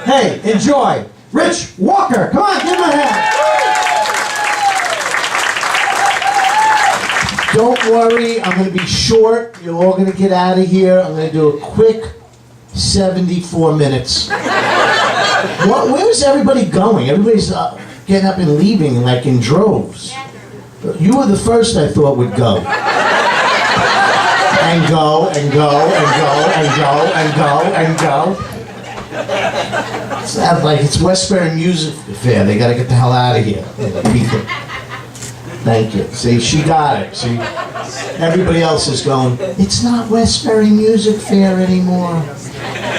Hey, enjoy. Rich Walker, come on, give him a hand. Don't worry, I'm going to be short. You're all going to get out of here. I'm going to do a quick 74 minutes. Where is everybody going? Everybody's getting up and leaving like in droves. You were the first I thought would go. And go, and go, and go, and go, and go, and go. It's not like it's Westbury Music Fair. They got to get the hell out of here. Thank you. See, she got it. See, everybody else is going, it's not Westbury Music Fair anymore.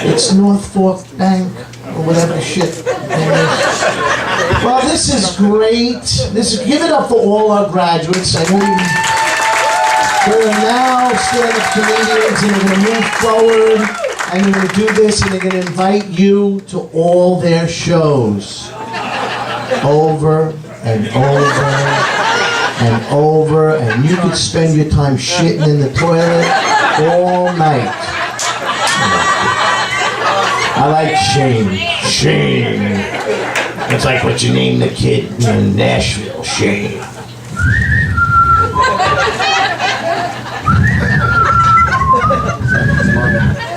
It's North Fork Bank, or whatever shit. Well, this is great. Give it up for all our graduates. I know they're now stand-up comedians, and they're going to move forward, and they're going to do this, and they're going to invite you to all their shows. Over and over and over, and you could spend your time shitting in the toilet all night. I like Shane. Shane. It's like what you name the kid in Nashville, Shane.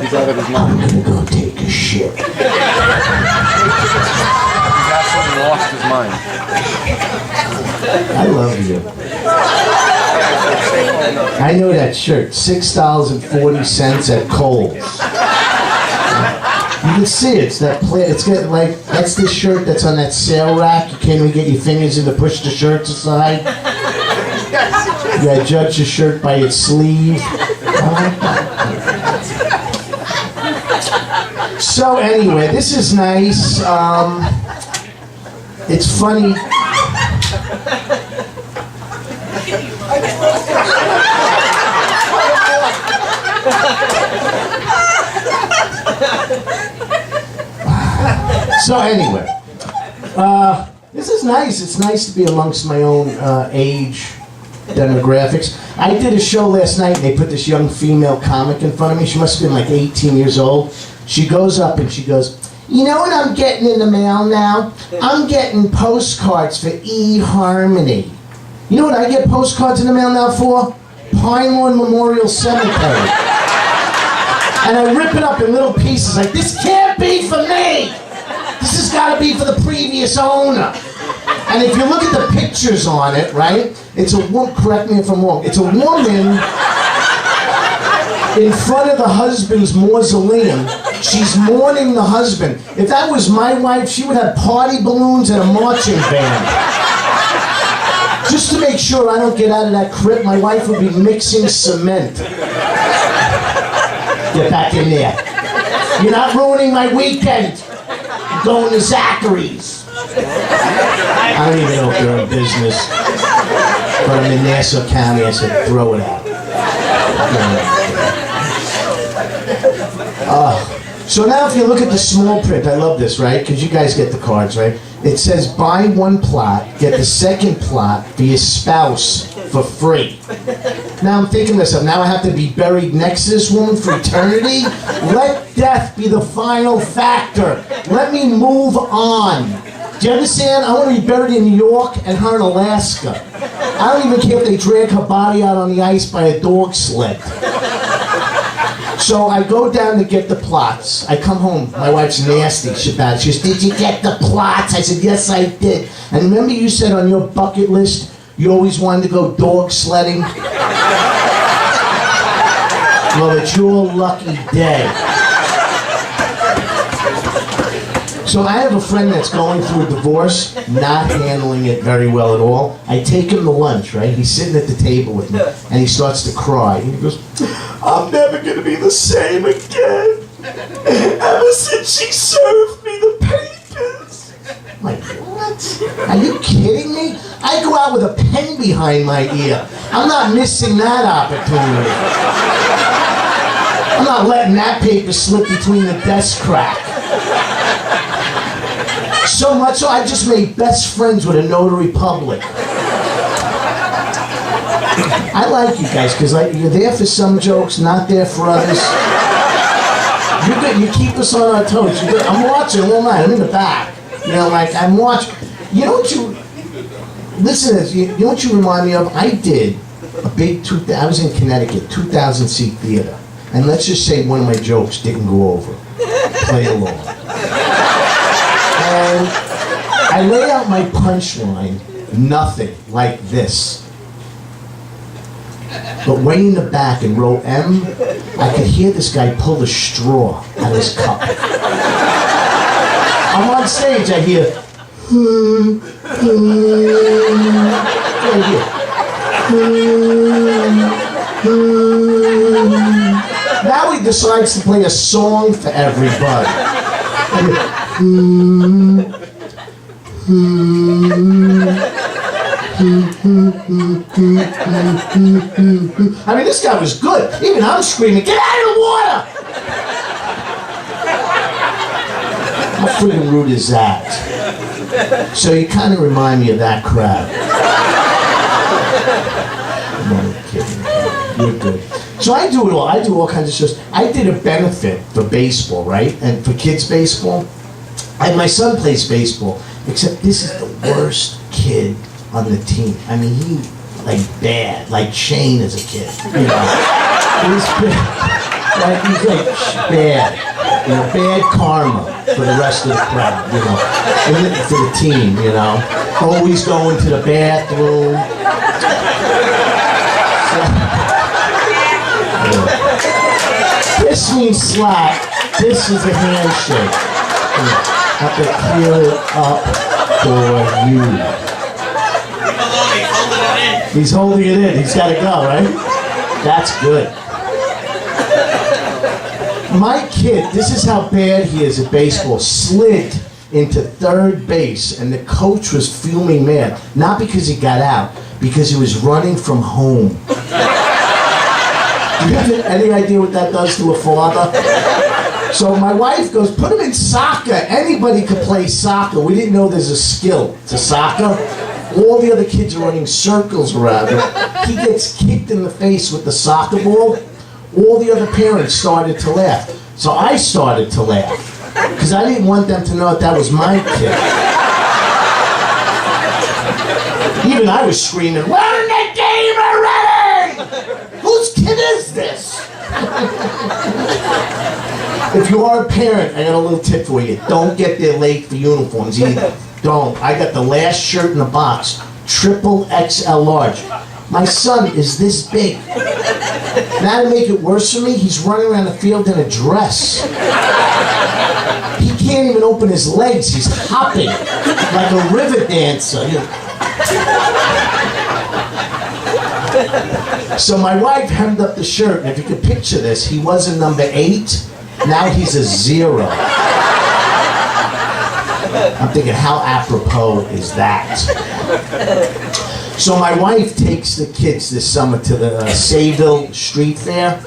He's out of his mind. I'm gonna go take a shit. He's absolutely lost his mind. I love you. I know that shirt, $6.40 at Kohl's. You can see it. It's that it's got like that's the shirt that's on that sale rack. You can't even get your fingers in to push the shirts aside. You gotta judge the shirt by its sleeve. So anyway, this is nice. It's funny. So anyway, this is nice. It's nice to be amongst my own age demographics. I did a show last night, and they put this young female comic in front of me. She must have been like 18 years old. She goes up and she goes, you know what I'm getting in the mail now? I'm getting postcards for eHarmony. You know what I get postcards in the mail now for? Pine Lawn Memorial Cemetery. And I rip it up in little pieces like, this can't be for me! This has got to be for the previous owner. And if you look at the pictures on it, right? It's a woman, correct me if I'm wrong, it's a woman in front of the husband's mausoleum. She's mourning the husband. If that was my wife, she would have party balloons and a marching band. Just to make sure I don't get out of that crypt, my wife would be mixing cement. Get back in there. You're not ruining my weekend. I'm going to Zachary's. I don't even know if they're in business. But I'm in Nassau County, I said, throw it out. So now if you look at the small print, I love this, right? Because you guys get the cards, right? It says, buy one plot, get the second plot for your spouse for free. Now I'm thinking to myself, now I have to be buried next to this woman for eternity? Let death be the final factor. Let me move on. Do you understand? I want to be buried in New York and her in Alaska. I don't even care if they drag her body out on the ice by a dog sled. So I go down to get the plots. I come home. My wife's nasty. She goes, did you get the plots? I said, yes, I did. And remember you said on your bucket list, you always wanted to go dog sledding? Well, it's your lucky day. So I have a friend that's going through a divorce, not handling it very well at all. I take him to lunch, right? He's sitting at the table with me, and he starts to cry. And he goes, I'm never going to be the same again. Ever since she served me the papers. I'm like, what? Are you kidding me? I go out with a pen behind my ear. I'm not missing that opportunity. I'm not letting that paper slip between the desk crack. So much so I just made best friends with a notary public. I like you guys because you're there for some jokes, not there for others. You're good. You keep us on our toes. You're good. I'm watching all night. I'm in the back. You know, like I'm watching. You know what you? Listen to this. You know what you remind me of? I did a big I was in Connecticut, 2,000-seat theater, and let's just say one of my jokes didn't go over. Play along. And I lay out my punchline, nothing like this. But way in the back in row M, I could hear this guy pull the straw out of his cup. I'm on stage, I hear, right here. Now he decides to play a song for everybody. I mean, this guy was good. Even I'm screaming, get out of the water! How freaking rude is that? So you kind of remind me of that crowd. No kidding. You're good. So I do it all. I do all kinds of shows. I did a benefit for baseball, right? And for kids baseball. And my son plays baseball. Except this is the worst kid on the team. I mean, he, like, bad. Like Shane as a kid. You know? He's like bad. You know, bad karma for the rest of the crowd, you know. And for the team, you know. Always going to the bathroom. This means slap. This is a handshake. Have to clear it up for you. He's holding it in. He's got to go, right? That's good. My kid, this is how bad he is at baseball, slid into third base, and the coach was fuming mad. Not because he got out, because he was running from home. Do you have any idea what that does to a father? So my wife goes, put him in soccer. Anybody could play soccer. We didn't know there's a skill to soccer. All the other kids are running circles around him. He gets kicked in the face with the soccer ball. All the other parents started to laugh. So I started to laugh. Because I didn't want them to know that was my kid. Even I was screaming, we're in the game already! Whose kid is this? If you are a parent, I got a little tip for you. Don't get there late for uniforms either. Don't. I got the last shirt in the box. Triple XL large. My son is this big. Now to make it worse for me, he's running around the field in a dress. He can't even open his legs. He's hopping like a river dancer. So my wife hemmed up the shirt, and if you could picture this, he was a number 8. Now he's a 0. I'm thinking, how apropos is that? So my wife takes the kids this summer to the Sayville Street Fair.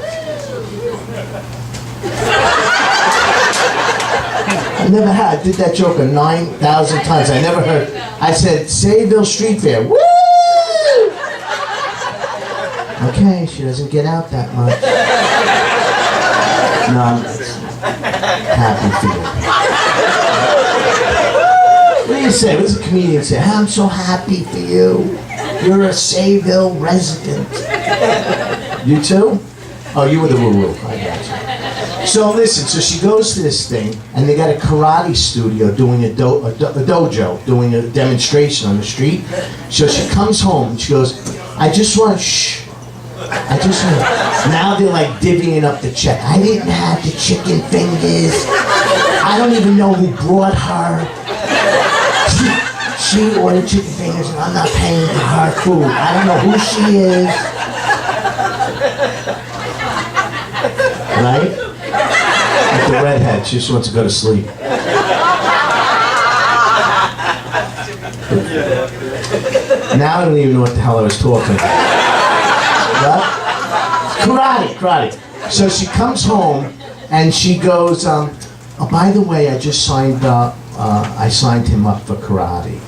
I never had, I did that joke 9,000 times. I never heard, I said, Sayville Street Fair, woo! Okay, she doesn't get out that much. No, I'm happy for you. What do you say? What does a comedian say? I'm so happy for you. You're a Sayville resident. You too? Oh, you were the woo-woo. I got you. So listen, so she goes to this thing, and they got a karate studio doing a dojo, doing a demonstration on the street. So she comes home, and she goes, I just want, now they're like divvying up the check. I didn't have the chicken fingers. I don't even know who brought her. She ordered chicken fingers and I'm not paying for her food. I don't know who she is. Right? Like the redhead, she just wants to go to sleep. Now I don't even know what the hell I was talking about. What? Karate. So she comes home and she goes, oh, by the way, I just signed up, I signed him up for karate.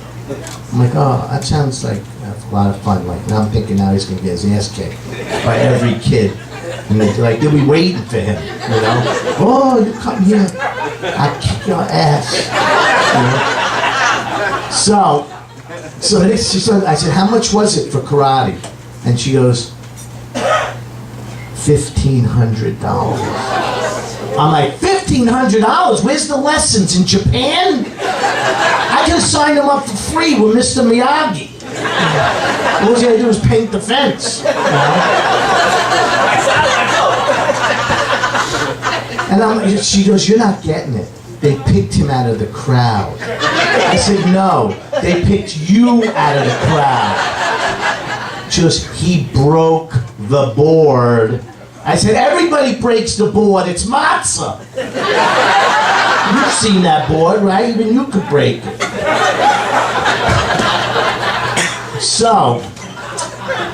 I'm like, oh, that sounds like a lot of fun. Like, now I'm thinking now he's going to get his ass kicked by every kid And they'll be waiting for him, you know. Oh, you come here, I'll kick your ass, you know. So I said, how much was it for karate? And she goes, $1,500. I'm like, $1,500? Where's the lessons, in Japan? I could have signed them up for free with Mr. Miyagi. All you gotta do is paint the fence, you know? And she goes, you're not getting it. They picked him out of the crowd. I said, no, they picked you out of the crowd. She goes, he broke the board. I said, everybody breaks the board, it's matzah. You've seen that board, right? Even you could break it. So,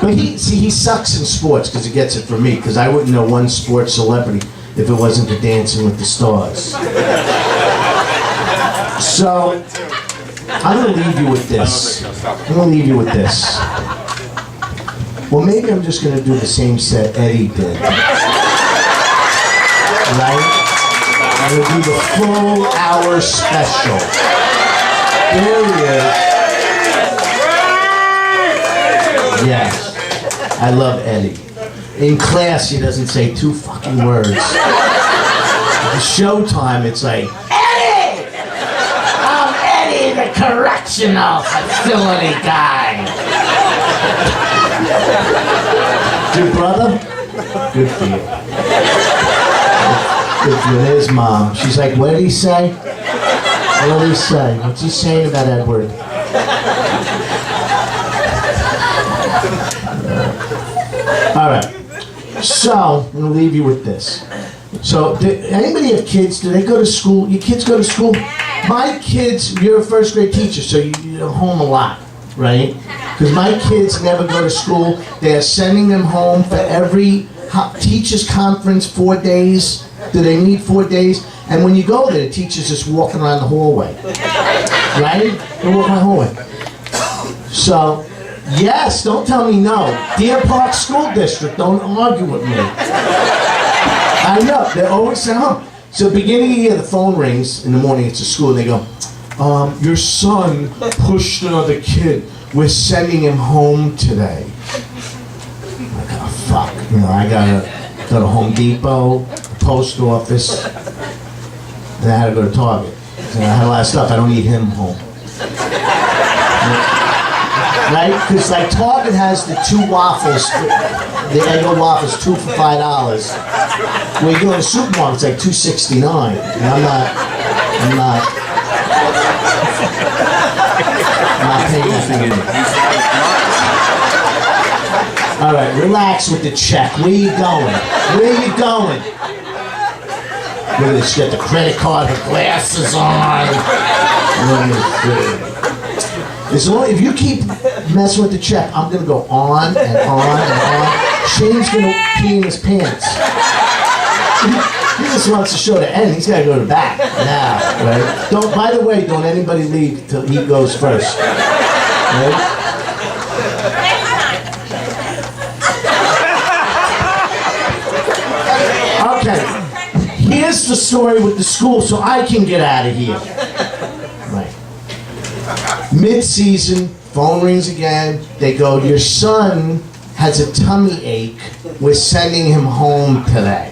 but he sucks in sports because he gets it from me, because I wouldn't know one sports celebrity if it wasn't for Dancing with the Stars. So, I'm going to leave you with this. Well, maybe I'm just going to do the same set Eddie did. Right? I'm going to do the full hour special. There he is. Yes. I love Eddie. In class, he doesn't say 2 fucking words. At showtime, it's like, Eddie! I'm Eddie, the correctional facility guy. Good brother? Good for you. Good for you. There's Mom. She's like, what did he say? What did he say? What's he saying about Edward? All right. So, I'm going to leave you with this. So, anybody have kids? Do they go to school? Your kids go to school? My kids, you're a first grade teacher, so you're home a lot, right? Because my kids never go to school. They're sending them home for every teacher's conference, 4 days. Do they need 4 days? And when you go there, the teacher's just walking around the hallway. Right? They're walking around the hallway. So, yes, don't tell me no. Deer Park School District, don't argue with me. I know, they're always sent home. So beginning of the year, the phone rings in the morning, it's a school, and they go, your son pushed another kid. We're sending him home today. I'm like, oh, fuck. You know, I gotta go to Home Depot, the post office, and I had to go to Target. And I had a lot of stuff. I don't need him home. Right? Because like Target has the 2 waffles, the Eggo waffles, 2 for $5. When you go to the supermarket, it's like $2.69. And I'm not paying that thing. All right, relax with the check. Where you going? Where you going? Look at this, you got the credit card, the glasses on. If you keep messing with the check, I'm gonna go on and on and on. Shane's gonna pee in his pants. He just wants to show the end. He's gotta go to the back now, right? By the way, don't anybody leave till he goes first. Right? Okay. Here's the story with the school, so I can get out of here. Right. Mid-season, phone rings again. They go, your son has a tummy ache. We're sending him home today.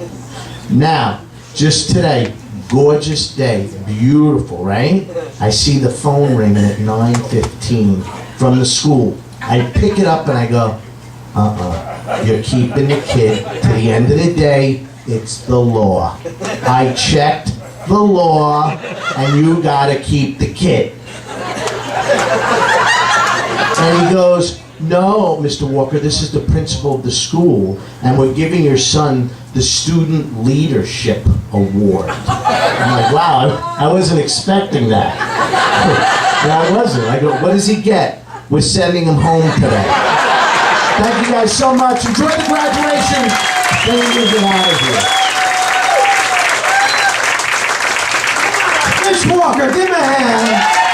Now, just today, gorgeous day, beautiful, right? I see the phone ringing at 9:15 from the school. I pick it up and I go, you're keeping the kid to the end of the day. It's the law. I checked the law, and you gotta keep the kid. And he goes, no, Mr. Walker, this is the principal of the school, and we're giving your son the Student Leadership Award. I'm like, wow, I wasn't expecting that. No, I wasn't. I go, what does he get? We're sending him home today. Thank you guys so much. Enjoy the graduation. Then we get out of here. Mitch Walker, give him a hand.